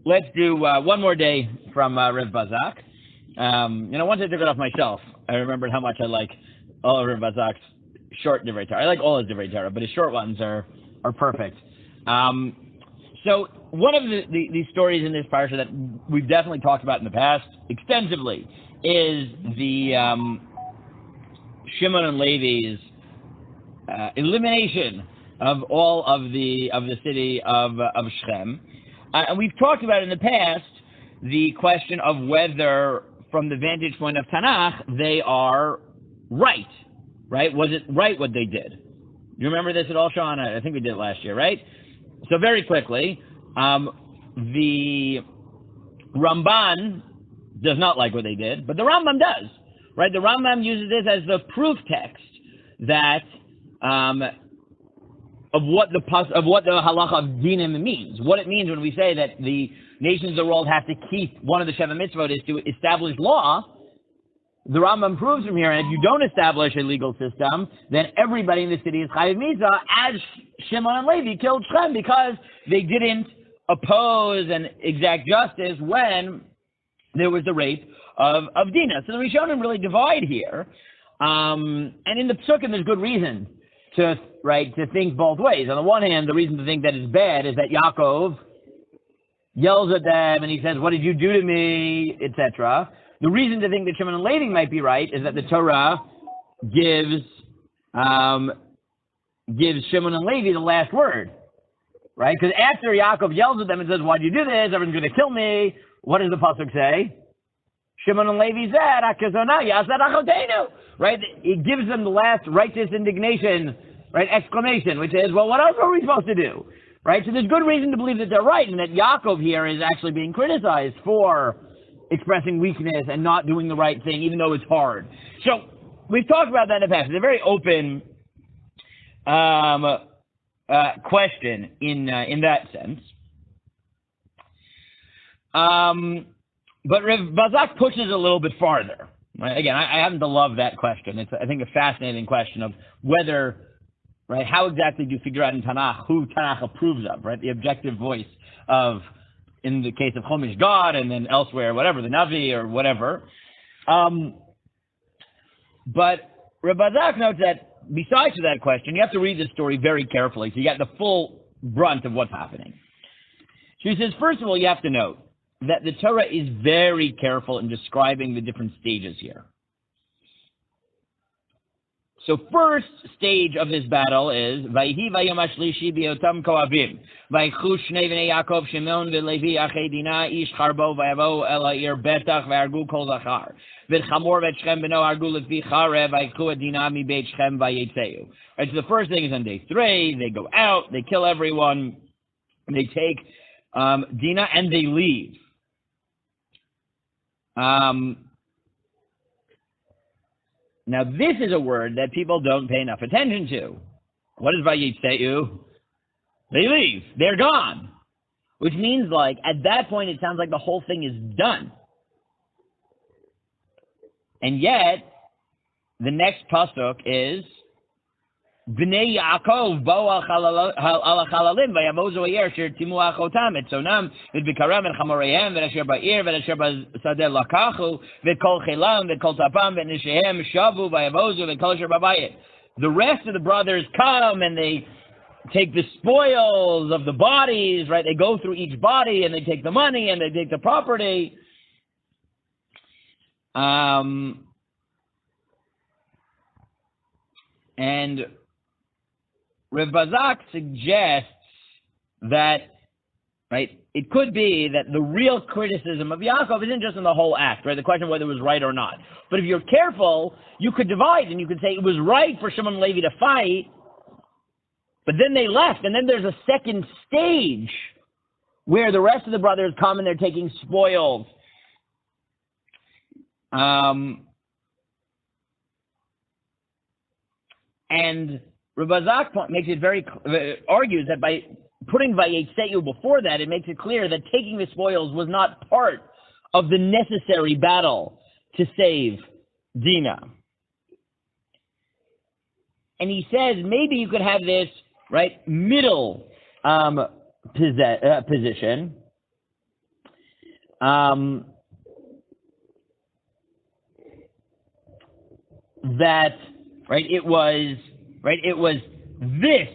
let's do one more day from Rev Bazak. Once I took it off my shelf, I remembered how much I like all of Rev Bazak's short Divrei Torah. I like all his Divrei Torah, but his short ones are perfect. So one of the stories in this parsha that we've definitely talked about in the past extensively is the Shimon and Levi's elimination of all of the city of Shechem. And we've talked about in the past the question of whether, from the vantage point of Tanakh, they are right? Was it right what they did? You remember this at all, Sean? I think we did it last year, right? So very quickly, the Ramban does not like what they did, but the Rambam does, right? The Rambam uses this as the proof text that of what the halacha of dinim means. What it means when we say that the nations of the world have to keep one of the Sheva mitzvot is to establish law. The Rambam proves from here, and if you don't establish a legal system, then everybody in the city is chayiv mitzvah, as Shimon and Levi killed Shechem because they didn't oppose and exact justice when there was the rape of Dinah. So the Rishonim really divide here, and in the Psukim there's good reason to think both ways. On the one hand, the reason to think that it's bad is that Yaakov yells at them and he says, "What did you do to me?" etc. The reason to think that Shimon and Levi might be right is that the Torah gives Shimon and Levi the last word, right? Because after Yaakov yells at them and says, "Why'd you do this? Everyone's going to kill me," what does the pasuk say? Shimon and Levi said, "Akazona yasad achotenu," right? It gives them the last righteous indignation, right? Exclamation, which is, "Well, what else are we supposed to do?" Right? So there's good reason to believe that they're right, and that Yaakov here is actually being criticized for expressing weakness and not doing the right thing, even though it's hard. So we've talked about that in the past. It's a very open question in that sense. But Rev Bazak pushes it a little bit farther. Right? Again, I happen to love that question. It's, I think, a fascinating question of whether, right, how exactly do you figure out in Tanakh who Tanakh approves of, right? The objective voice of, in the case of Chumash, God, and then elsewhere, whatever, the Navi or whatever. But Reb Bazak notes that besides that question, you have to read this story very carefully so you get the full brunt of what's happening. So he says, first of all, you have to note that the Torah is very careful in describing the different stages here. So first stage of this battle is Vayhi vayom hashlishi biotam koavim Vaychu shnei bnei Yaakov Shimon v'Levi achei Dinah ish charbo vayavo el ha'ir betach v'argu kol zachar v'chamor v'Shechem b'no argu lefi charev Vaychu et Dinah mi beit Shechem vayetzeu. Right, so the first thing is on day 3. They go out, they kill everyone, they take Dinah, and they leave. Now, this is a word that people don't pay enough attention to. What is Vayetzeu? They leave. They're gone. Which means, like, at that point, it sounds like the whole thing is done. And yet, the next pasuk is Bnei Yaakov bo al chalalim vayamozu ayer asher timu achotam et sonam v'bikaram et chamoreihem v'asher ba'ir v'asher b'sadeh lakachu v'kol chelam v'kol tapam v'nishehem shavu vayamozu v'kol asher b'bayit. The rest of the brothers come and they take the spoils of the bodies, right? They go through each body and they take the money and they take the property. And Rev Bazak suggests that, right, it could be that the real criticism of Yaakov isn't just in the whole act, right? The question of whether it was right or not. But if you're careful, you could divide and you could say it was right for Shimon and Levi to fight, but then they left, and then there's a second stage where the rest of the brothers come and they're taking spoils. And Reb Bazak makes it argues that by putting Vayetzeu before that, it makes it clear that taking the spoils was not part of the necessary battle to save Dinah. And he says maybe you could have this, right, middle position. That it was this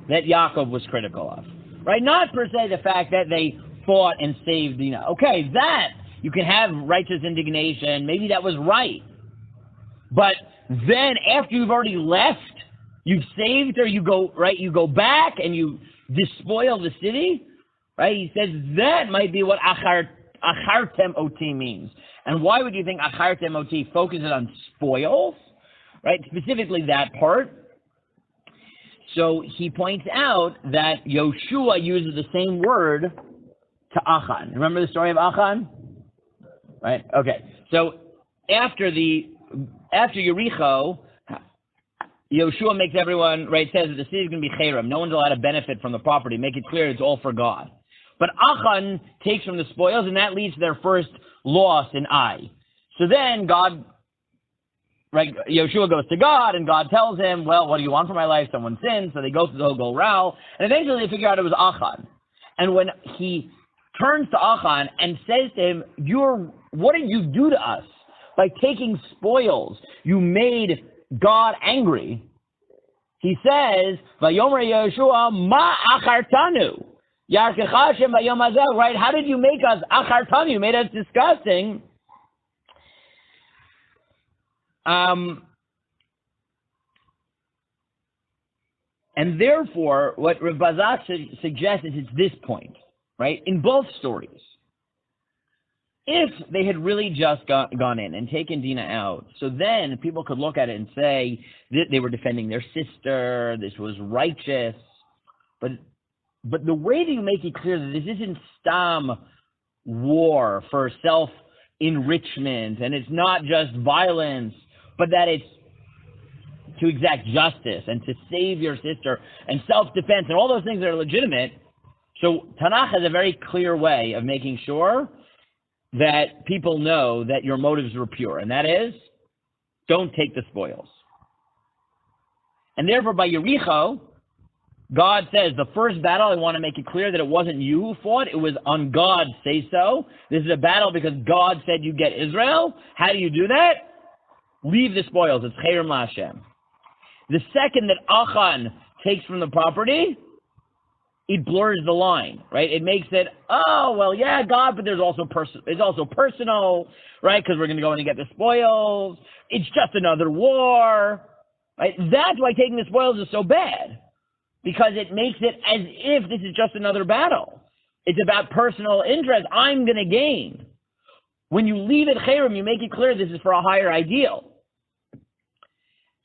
that Yaakov was critical of, not per se the fact that they fought and saved Dinah. Okay, that you can have righteous indignation, maybe that was right, but then after you've already left, you've saved her, you go back and you despoil the city, He says that might be what achartem oti means. And why would you think achartem oti focuses on spoils, Specifically that part. So he points out that Yoshua uses the same word to Achan. Remember the story of Achan? Okay. So after Yericho, Yoshua makes everyone, says that the city is going to be cherem. No one's allowed to benefit from the property. Make it clear it's all for God. But Achan takes from the spoils, and that leads to their first loss in Ai. So then God, Yoshua goes to God, and God tells him, well, what do you want from my life? Someone sinned, so they go through the whole Golral, and eventually they figure out it was Achan. And when he turns to Achan and says to him, what did you do to us? By taking spoils, you made God angry. He says, Vayomer Yoshua, ma achartanu. Yarkecha Hashem vayom hazeh, How did you make us achartanu? You made us disgusting. And therefore, what Rav Bazak suggests is it's this point, in both stories. If they had really just gone in and taken Dinah out, so then people could look at it and say that they were defending their sister, this was righteous. But the way that you make it clear that this isn't stam war for self-enrichment, and it's not just violence, but that it's to exact justice and to save your sister and self-defense and all those things that are legitimate. So Tanakh has a very clear way of making sure that people know that your motives were pure, and that is, don't take the spoils. And therefore, by Yericho, God says, the first battle, I want to make it clear that it wasn't you who fought, it was on God's say-so. This is a battle because God said you get Israel. How do you do that? Leave the spoils. It's Cherem LaHashem. The second that Achan takes from the property, it blurs the line, It makes it, oh, well, yeah, God, but it's also personal, Because we're going to go in and get the spoils. It's just another war, That's why taking the spoils is so bad, because it makes it as if this is just another battle. It's about personal interest. I'm going to gain. When you leave it cherem, you make it clear this is for a higher ideal.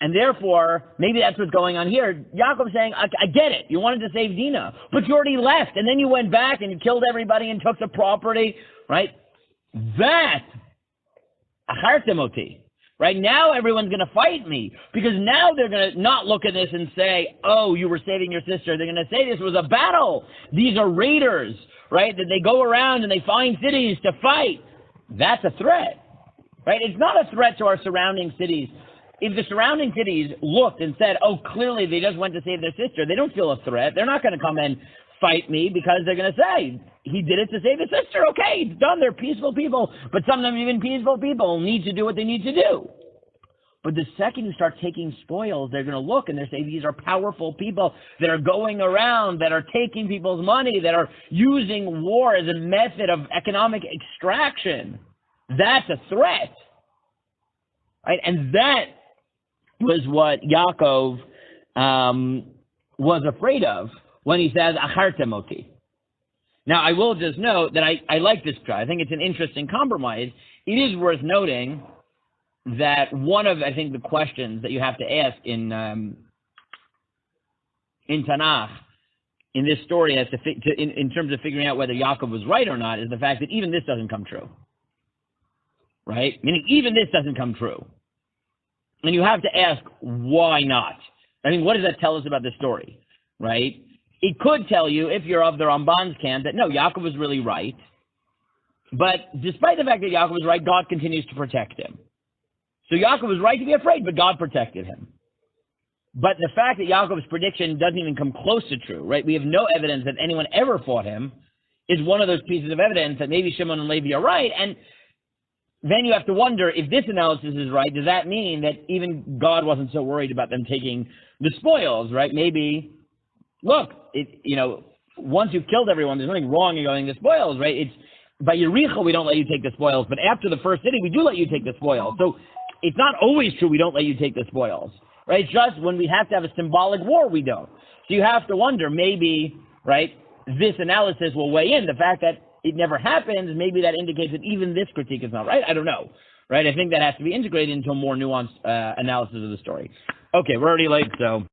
And therefore, maybe that's what's going on here. Yaakov's saying, I get it. You wanted to save Dinah, but you already left, and then you went back and you killed everybody and took the property, That, achartem oti. Now everyone's going to fight me, because now they're going to not look at this and say, oh, you were saving your sister. They're going to say this was a battle. These are raiders, that they go around and they find cities to fight. That's a threat, It's not a threat to our surrounding cities. If the surrounding cities looked and said, oh, clearly they just went to save their sister, they don't feel a threat. They're not going to come and fight me, because they're going to say, he did it to save his sister. Okay, it's done. They're peaceful people. But sometimes even peaceful people need to do what they need to do. But the second you start taking spoils, they're going to look and they're saying these are powerful people that are going around, that are taking people's money, that are using war as a method of economic extraction. That's a threat. And that was what Yaakov was afraid of when he says, achartem oti. Now, I will just note that I like this try. I think it's an interesting compromise. It is worth noting that one of, I think, the questions that you have to ask in Tanakh, in this story, as in terms of figuring out whether Yaakov was right or not, is the fact that even this doesn't come true. Meaning, even this doesn't come true. And you have to ask, why not? What does that tell us about the story? It could tell you, if you're of the Ramban's camp, that no, Yaakov was really right. But despite the fact that Yaakov was right, God continues to protect him. So Yaakov was right to be afraid, but God protected him. But the fact that Yaakov's prediction doesn't even come close to true, right? We have no evidence that anyone ever fought him is one of those pieces of evidence that maybe Shimon and Levi are right. And then you have to wonder, if this analysis is right, does that mean that even God wasn't so worried about them taking the spoils, right? Maybe, look, once you've killed everyone, there's nothing wrong in going to spoils, right? It's by Yericho, we don't let you take the spoils, but after the first city, we do let you take the spoils. So it's not always true we don't let you take the spoils, right? Just when we have to have a symbolic war, we don't. So you have to wonder, maybe, right, this analysis will weigh in. The fact that it never happens, maybe that indicates that even this critique is not right. I don't know, right? I think that has to be integrated into a more nuanced analysis of the story. Okay, we're already late, so...